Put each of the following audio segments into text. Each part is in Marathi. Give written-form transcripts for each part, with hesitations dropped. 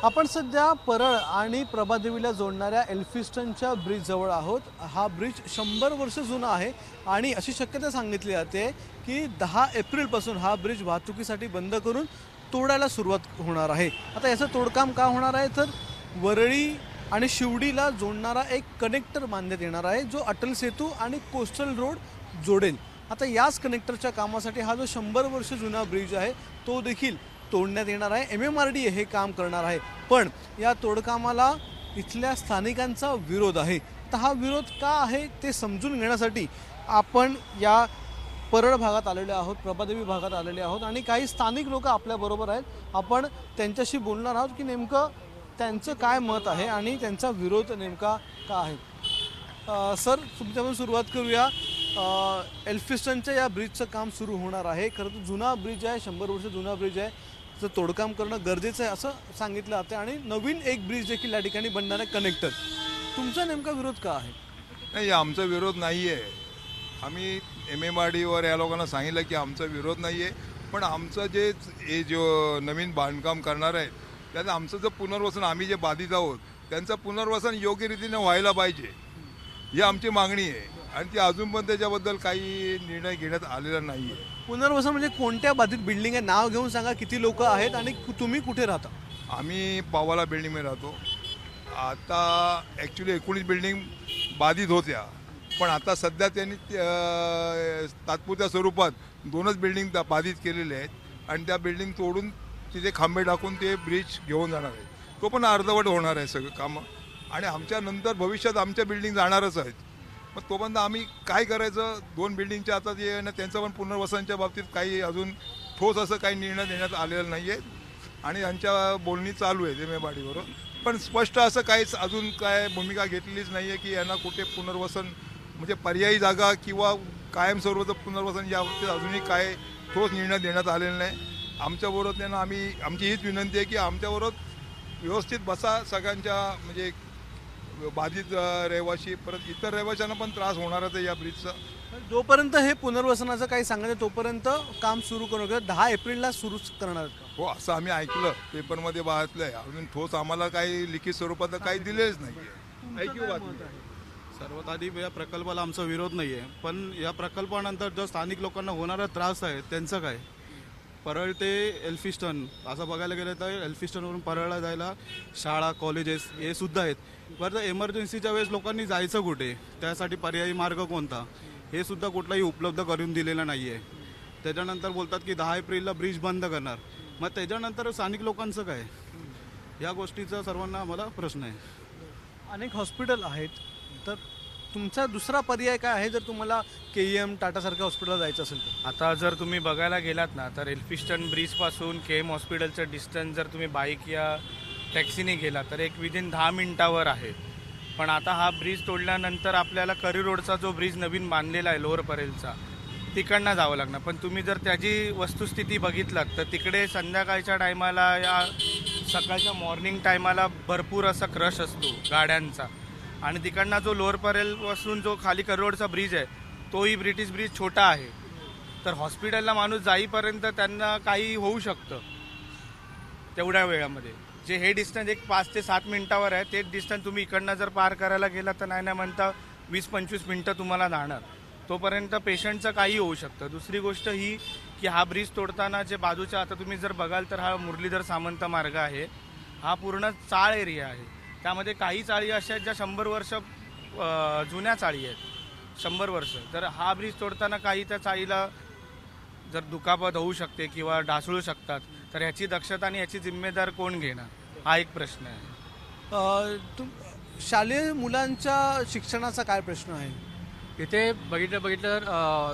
आपण सध्या परळ आणि प्रभादेवीला जोडणाऱ्या एल्फिस्टनच्या ब्रिज जवळ आहोत। हा ब्रिज 100 वर्ष जुना आहे आणि अशी शक्यता सांगितली जाते की 10 एप्रिलपासून हा ब्रिज वाहतुकीसाठी बंद करून तोडायला सुरुवात होणार आहे। आता याचं तोडकाम का होणार आहे तर वरळी आणि शिवडीला जोडणारा एक कनेक्टर बांधण्यात येणार आहे जो अटल सेतू आणि कोस्टल रोड जोडेल। आता याच कनेक्टरच्या कामासाठी हा जो 100 वर्ष जुना ब्रिज आहे तो देखील तोडण्यात येणार आहे। MMRDA हे काम करणार आहे, पण या तोडकामाला इथल्या स्थानिकांचा विरोध आहे। तर हा विरोध का आहे ते समजून घेण्यासाठी आपण या परळ भागात आलेले आहोत, प्रभादेवी भागात आलेले आहोत आणि काही स्थानिक लोक आपल्याबरोबर आहेत। आपण त्यांच्याशी बोलणार आहोत की नेमकं त्यांचं काय मत आहे आणि त्यांचा विरोध नेमका का आहे। सर, तुमच्यापासून सुरुवात करूया। एल्फिस्टनच्या या ब्रिजचं काम सुरू होणार आहे। खरं तर जुना ब्रिज आहे, 100 वर्ष जुना ब्रिज आहे, त्याचं तोडकाम करणं गरजेचं आहे असं सांगितलं जातं आणि नवीन एक ब्रिज देखील या ठिकाणी बनणार आहे कनेक्टर। तुमचा नेमका विरोध का आहे? नाही, आमचा विरोध नाही आहे। आम्ही MMRDAवर या लोकांना सांगितलं की आमचा विरोध नाही आहे, पण आमचं हे जो नवीन बांधकाम करणार आहे त्याचं आमचं जे पुनर्वसन, आम्ही जे बाधित आहोत त्यांचं पुनर्वसन योग्य रीतीने व्हायला पाहिजे ही आमची मागणी आहे आणि ती अजून पण त्याच्याबद्दल काही निर्णय घेण्यात आलेला नाही आहे। पुनर्वसन म्हणजे कोणत्या बाधित बिल्डिंग आहे, नाव घेऊन सांगा, किती लोक आहेत आणि तुम्ही कुठे राहता? आम्ही पावाला बिल्डिंगमध्ये राहतो। आता ॲक्च्युली 19 बिल्डिंग बाधित होत्या, पण आता सध्या त्यांनी तात्पुरत्या स्वरूपात 2च बिल्डिंग बाधित केलेले आहेत आणि त्या बिल्डिंग तोडून तिथे खांबे टाकून ते ब्रिज घेऊन जाणार आहे। तो पण अर्धवट होणार आहे सगळं कामं आणि आमच्या नंतर भविष्यात आमच्या बिल्डिंग जाणारच आहेत। मग तोपर्यंत आम्ही काय करायचं? 2 बिल्डिंगच्या आता जे आहे ना त्यांचं पण पुनर्वसनाच्या बाबतीत काही अजून ठोस असं काही निर्णय देण्यात आलेला नाही आहे आणि यांच्या बोलणी चालू आहे MMRDAबरोबर, पण स्पष्ट असं काहीच अजून काय भूमिका घेतलेलीच नाही आहे की यांना कुठे पुनर्वसन म्हणजे पर्यायी जागा किंवा कायमस्वरूपाचं पुनर्वसन याबाबतीत अजूनही काय ठोस निर्णय देण्यात आलेला नाही। आमच्याबरोबर त्यांना आमची हीच विनंती आहे की आमच्याबरोबर व्यवस्थित बसा, सगळ्यांच्या म्हणजे बाधित रहिवासी परत इतर रहिवाशांना पण त्रास होणारच आहे या ब्रिजचा। जोपर्यंत हे पुनर्वसनाचं काही सांगायचं तोपर्यंत काम सुरू करू, 10 एप्रिलला सुरू करणार का? हो, असं आम्ही ऐकलं, पेपरमध्ये वाचलं आहे। अजून ठोस आम्हाला काही लिखित स्वरूपात काही दिलेच नाही आहे। ऐकू बातमी सर्वात आधी या प्रकल्पाला आमचा विरोध नाही आहे, पण या प्रकल्पानंतर जो स्थानिक लोकांना होणारा त्रास आहे त्यांचं काय? परळ ते एल्फिस्टन असं बघायला गेलं तर एल्फिस्टनवरून परळला जायला शाळा, कॉलेजेस हे सुद्धा आहेत। बरं, तर एमर्जन्सीच्या वेळेस लोकांनी जायचं कुठे? त्यासाठी पर्यायी मार्ग कोणता हे सुद्धा कुठलाही उपलब्ध करून दिलेलं नाही आहे। त्याच्यानंतर बोलतात की 10 एप्रिलला ब्रिज बंद करणार, मग त्याच्यानंतर स्थानिक लोकांचं काय? या गोष्टीचा सर्वांना आम्हाला प्रश्न आहे। अनेक हॉस्पिटल आहेत, तर तुमचा दुसरा पर्याय काय आहे जर तुम्हाला KEM, टाटासारख्या हॉस्पिटलला जायचं असेल तर? आता जर तुम्ही बघायला गेलात ना तर एल्फिस्टन ब्रिजपासून KEM हॉस्पिटलचं डिस्टन्स जर तुम्ही बाईक या टॅक्सीने गेला तर एक विदिन 10 मिनिटावर आहे। पण आता हा ब्रिज तोडल्यानंतर आपल्याला करी रोडचा जो ब्रिज नवीन बांधलेला आहे लोअर परेलचा, तिकडनं जावं लागणार। पण तुम्ही जर त्याची वस्तुस्थिती बघितलात तर तिकडे संध्याकाळच्या टायमाला या सकाळच्या मॉर्निंग टायमाला भरपूर असा क्रश असतो गाड्यांचा आणि तिकडनं जो लोअर परेलपासून जो खाली करी रोडचा ब्रिज आहे तोही ब्रिटिश ब्रिज छोटा आहे। तर हॉस्पिटलला माणूस जाईपर्यंत त्यांना काही होऊ शकतं तेवढ्या वेळामध्ये। जे हे डिस्टन्स एक 5 ते 7 मिनिटावर आहे, तेच डिस्टन्स तुम्ही इकडनं जर पार करायला गेला तर नाही म्हणता 20-25 मिनटं तुम्हाला जाणार। तोपर्यंत पेशंटचं काही होऊ शकतं। दुसरी गोष्ट ही की हा ब्रिज तोडताना जे बाजूच्या, आता तुम्ही जर बघाल तर हा मुरलीधर सामंत मार्ग आहे, हा पूर्ण चाळ एरिया आहे। त्यामध्ये काही चाळी अशा आहेत ज्या 100 वर्ष जुन्या चाळी आहेत, 100 वर्ष। तर हा ब्रिज तोडताना काही त्या चाळीला जर दुखापत होऊ शकते किंवा ढासळू शकतात, तर ह्याची दक्षता आणि ह्याची जिम्मेदार कोण घेणार हा एक प्रश्न आहे। शालेय मुलांच्या शिक्षणाचा काय प्रश्न आहे? इथे बघितलं तर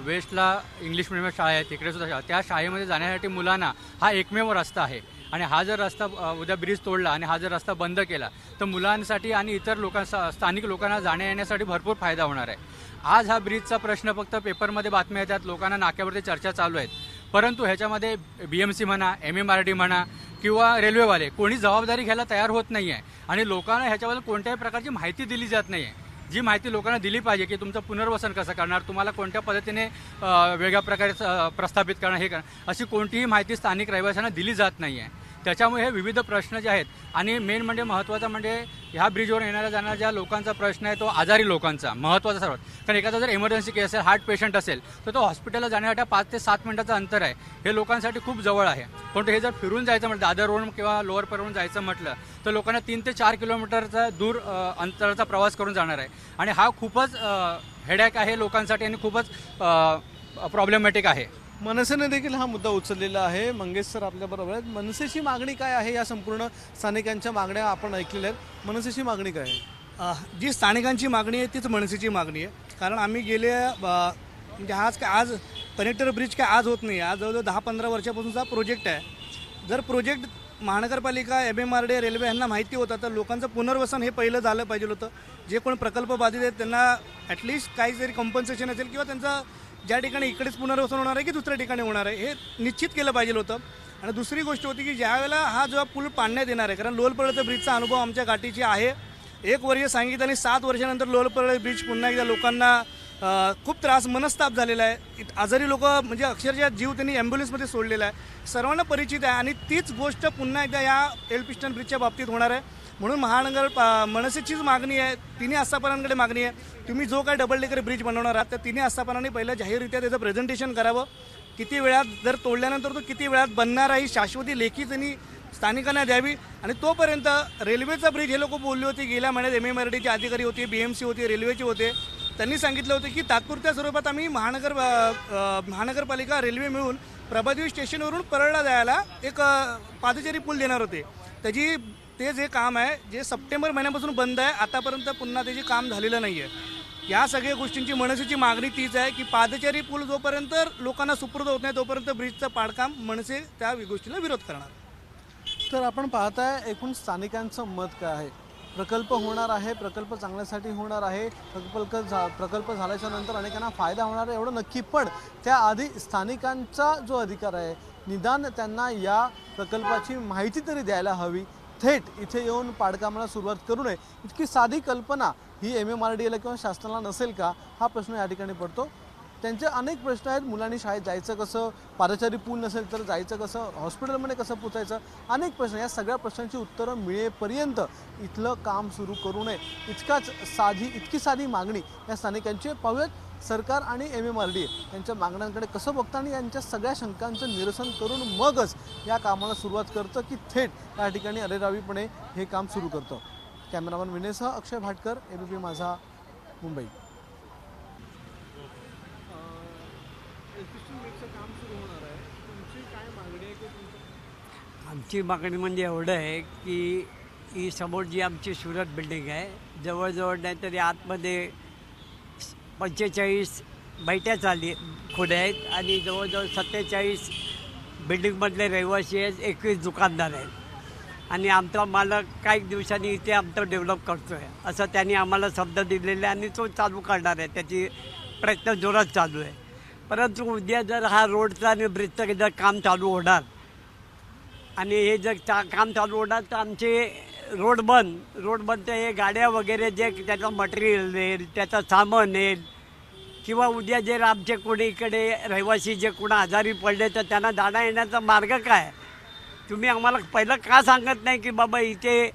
वेस्टला इंग्लिश मिडियम शाळा आहे, तिकडे सुद्धा त्या शाळेमध्ये जाण्यासाठी मुलांना हा एकमेव रस्ता आहे आणि हा जर रस्ता उद्या ब्रिज तोडला आणि हा जर रस्ता बंद केला तर मुलांसाठी आणि इतर लोकांना, स्थानिक लोकांना जाण्या येण्यासाठी भरपूर फायदा होणार आहे। आज हा ब्रिजचा प्रश्न फक्त पेपरमध्ये बातम्या येतात, लोकांना नाक्यावरती चर्चा चालू आहेत, परंतु ह्याच्यामध्ये BMC म्हणा, MMRD म्हणा किंवा रेल्वेवाले कोणी जबाबदारी घ्यायला तयार होत नाही आहे आणि लोकांना ह्याच्याबद्दल कोणत्याही प्रकारची माहिती दिली जात नाही आहे। जी माहिती लोकांना दिली पाहिजे की तुमचं पुनर्वसन कसं करणार, तुम्हाला कोणत्या पद्धतीने वेगळ्या प्रकारे प्रस्थापित करणं, हे करणं, अशी कोणतीही माहिती स्थानिक रहिवाशांना दिली जात नाही आहे। त्याच्यामुळे हे विविध प्रश्न जे आहेत आणि मेन म्हणजे महत्त्वाचा म्हणजे ह्या ब्रिजवर येणाऱ्या जाणाऱ्या ज्या लोकांचा प्रश्न आहे तो आजारी लोकांचा महत्त्वाचा सर्वात. कारण एखादा जर इमर्जन्सी केस असेल, हार्ट पेशंट असेल तर तो हॉस्पिटलला जाण्यासाठी 5 ते 7 मिनिटाचं अंतर आहे. हे लोकांसाठी खूप जवळ आहे. पण हे जर फिरून जायचं म्हटलं, दादर रोड किंवा लोअर परवरून जायचं म्हटलं तर लोकांना 3 ते 4 किलोमीटरचा दूर अंतराचा प्रवास करून जाणार आहे. आणि हा खूपच हेडॅक आहे लोकांसाठी आणि खूपच प्रॉब्लेमॅटिक आहे. मनसेने देखील हा मुद्दा उचललेला आहे. मंगेश सर आपल्याबरोबर आहेत. मनसेची मागणी काय आहे? या संपूर्ण स्थानिकांच्या मागण्या आपण ऐकलेल्या आहेत. मनसेची मागणी काय आहे? जी स्थानिकांची मागणी आहे तीच मनसेची मागणी आहे. कारण आम्ही गेले म्हणजे आज कनेक्टर ब्रिज काय आज होत नाही. आज जवळजवळ 10-15 वर्षापासूनचा प्रोजेक्ट आहे. जर प्रोजेक्ट महानगरपालिका, MMRDA, रेल्वे यांना माहिती होतं तर लोकांचं पुनर्वसन हे पहिलं झालं पाहिजे होतं. जे कोण प्रकल्प बाधित आहेत त्यांना ॲटलिस्ट काहीतरी कॉम्पन्सेशन असेल किंवा त्यांचं ज्या ठिकाणी इकडेच पुनर्वसन होणार आहे की दुसऱ्या ठिकाणी होणार आहे हे निश्चित केलं पाहिजे होतं. आणि दुसरी गोष्ट होती की ज्यावेळेला हा जेव्हा पूल पाडण्यात येणार आहे, कारण लोअरपरळचा ब्रिजचा अनुभव आमच्या गाठीची आहे. 1 वर्ष सांगितलं आणि 7 वर्षानंतर लोअरपरळ ब्रिज पुन्हा एकदा लोकांना खूप त्रास, मनस्ताप झालेला आहे. आजारी लोक म्हणजे अक्षरशः जीव त्यांनी ॲम्ब्युलन्समध्ये सोडलेला आहे. सर्वांना परिचित आहे आणि तीच गोष्ट पुन्हा एकदा या एल्फिस्टन ब्रिजच्या बाबतीत होणार आहे. म्हणून मनसेचीच मागणी आहे, तिन्ही आस्थापनांकडे मागणी आहे, तुम्ही जो काय डबल डेकर ब्रिज बनवणार आहात तर तिन्ही आस्थापनांनी पहिलं जाहीररित्या त्याचं प्रेझेंटेशन करावं. किती वेळात जर तोडल्यानंतर तो किती वेळात बनणार आहे ही शाश्वती लेखी त्यांनी स्थानिकांना द्यावी. आणि तोपर्यंत रेल्वेचा ब्रिज हे लोक बोलले होते. गेल्या महिन्यात MMRDAचे अधिकारी होते, BMC होते, रेल्वेचे होते. त्यांनी सांगितलं होतं की तात्पुरत्या स्वरूपात आम्ही महानगरपालिका, रेल्वे मिळून प्रभादेवी स्टेशनवरून परळला जायला एक पादचारी पूल देणार होते. ते जे काम आहे जे सप्टेंबर महिन्यापासून बंद आहे, आतापर्यंत पुन्हा त्याचे काम झालेलं नाही आहे. या सगळ्या गोष्टींची मनसेची मागणी तीच आहे की पादचारी पूल जोपर्यंत लोकांना सुपूर्द होत नाही तोपर्यंत ब्रिजचं पाडकाम मनसे त्या गोष्टीला विरोध करणार. तर आपण पाहताय एकूण स्थानिकांचं मत काय आहे. प्रकल्प होणार आहे, प्रकल्प चांगल्यासाठी होणार आहे, प्रकल्प झाल्याच्या नंतर अनेकांना फायदा होणार आहे एवढं नक्की. पण त्याआधी स्थानिकांचा जो अधिकार आहे, निदान त्यांना या प्रकल्पाची माहिती तरी द्यायला हवी. थेट इथे येऊन पाडकामाला सुरुवात करू नये इतकी साधी कल्पना ही MMRDAला किंवा शासनाला नसेल का, हा प्रश्न या ठिकाणी पडतो. त्यांचे अनेक प्रश्न आहेत. मुलांनी शाळेत जायचं कसं, पादचारी पूल नसेल तर जायचं कसं, हॉस्पिटलमध्ये कसं पोचायचं, अनेक प्रश्न. या सगळ्या प्रश्नांची उत्तरं मिळेपर्यंत इथलं काम सुरू करू नये इतकी साधी मागणी या स्थानिकांची. पाहूयात सरकार आणि MMRDA यांच्या मागण्यांकडे कसं बघतं आणि यांच्या सगळ्या शंकांचं निरसन करून मगच या कामाला सुरुवात करतं की थेट या ठिकाणी अरेरावीपणे हे काम सुरू करतं. कॅमेरामन विनयसह अक्षय भाटकर, ABP माझा, मुंबई. आमची मागणी म्हणजे एवढं आहे की ही समोर जी आमची सुरत बिल्डिंग आहे, जवळजवळ नाही तरी आतमध्ये 45 बैठ्या खोल्या आहेत आणि जवळजवळ 47 बिल्डिंगमधले रहिवासी आहेत, 21 दुकानदार आहेत. आणि आमचा मालक काही दिवसांनी इथे आमचं डेव्हलप करतो आहे असं त्यांनी आम्हाला शब्द दिलेला आहे आणि तो चालू करणार आहे. त्याची प्रयत्न जोरात चालू आहे. परंतु उद्या जर हा रोडचा आणि ब्रिजचं जर काम चालू होणार आणि हे जर काम चालू होणार तर आमचे रोड बंद तर हे गाड्या वगैरे जे त्याचं मटेरियल येईल, त्याचं सामान येईल किंवा उद्या जर आमचे कोणी इकडे रहिवासी जे कोणा आजारी पडले तर त्यांना जाणं येण्याचा मार्ग काय? तुम्ही आम्हाला पहिलं का सांगत नाही की बाबा इथे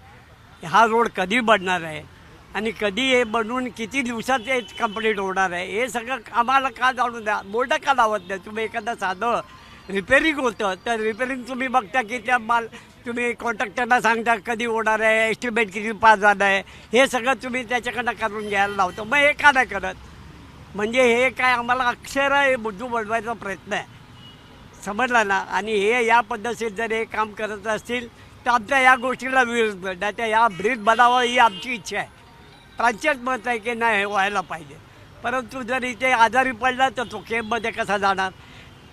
हा रोड कधी बनणार आहे आणि कधी हे बनवून किती दिवसात हे कंप्लीट होणार आहे? हे सगळं आम्हाला का जाणून द्या. बोर्ड का लावत नाही? तुम्ही एखादं साधं रिपेरिंग होतं तर रिपेरिंग तुम्ही बघता की तुम्ही कॉन्ट्रॅक्टरला सांगता कधी होणार आहे, एस्टिमेट किती पास झालं आहे, हे सगळं तुम्ही त्याच्याकडनं करून घ्यायला लावतो. मग हे का नाही करत? म्हणजे हे काय आम्हाला अक्षर हे बुद्धू बनवायचा प्रयत्न आहे, समजला ना? आणि हे या पद्धतीत जर हे काम करत असतील तर आमच्या या गोष्टीला विरोध नाही. त्या या ब्रिज बनावं ही आमची इच्छा आहे. प्रांच्यात मत आहे की नाही हे व्हायला पाहिजे. परंतु जर इथे आजारी पडला तर तो केममध्ये कसा जाणार?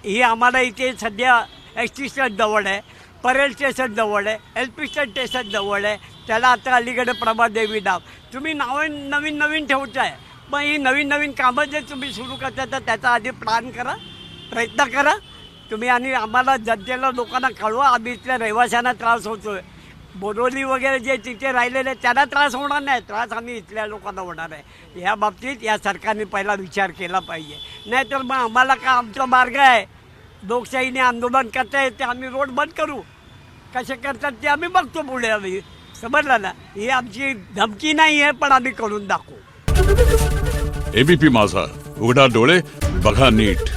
ही आम्हाला इथे सध्या ST स्टँड जवळ आहे, परेल स्टेशन जवळ आहे, LP स्टेशन जवळ आहे, त्याला आता अलीकडे प्रभादेवी नाव. तुम्ही नवीन ठेवताय. मग ही नवीन कामं जे तुम्ही सुरू करता तर त्याचा आधी प्लॅन करा, प्रयत्न करा तुम्ही आणि आम्हाला जनतेला लोकांना कळवा. आम्ही इथल्या रहिवाशांना त्रास होतो आहे. बोरिवली वगैरे जे तिथे राहिलेले त्यांना त्रास होणार नाही, त्रास आम्ही इथल्या लोकांना होणार आहे. या बाबतीत या सरकारने पहिला विचार केला पाहिजे. नाहीतर मग आम्हाला का आमचा मार्ग आहे लोकशाहीने आंदोलन करता येते, आम्ही रोड बंद करू. कसे करतात ते आम्ही बघतो पुढे. आम्ही समजलं ना, ही आमची धमकी नाही आहे, पण आम्ही करून दाखवू. एबीपी माझा, उघडा डोळे बघा नीट.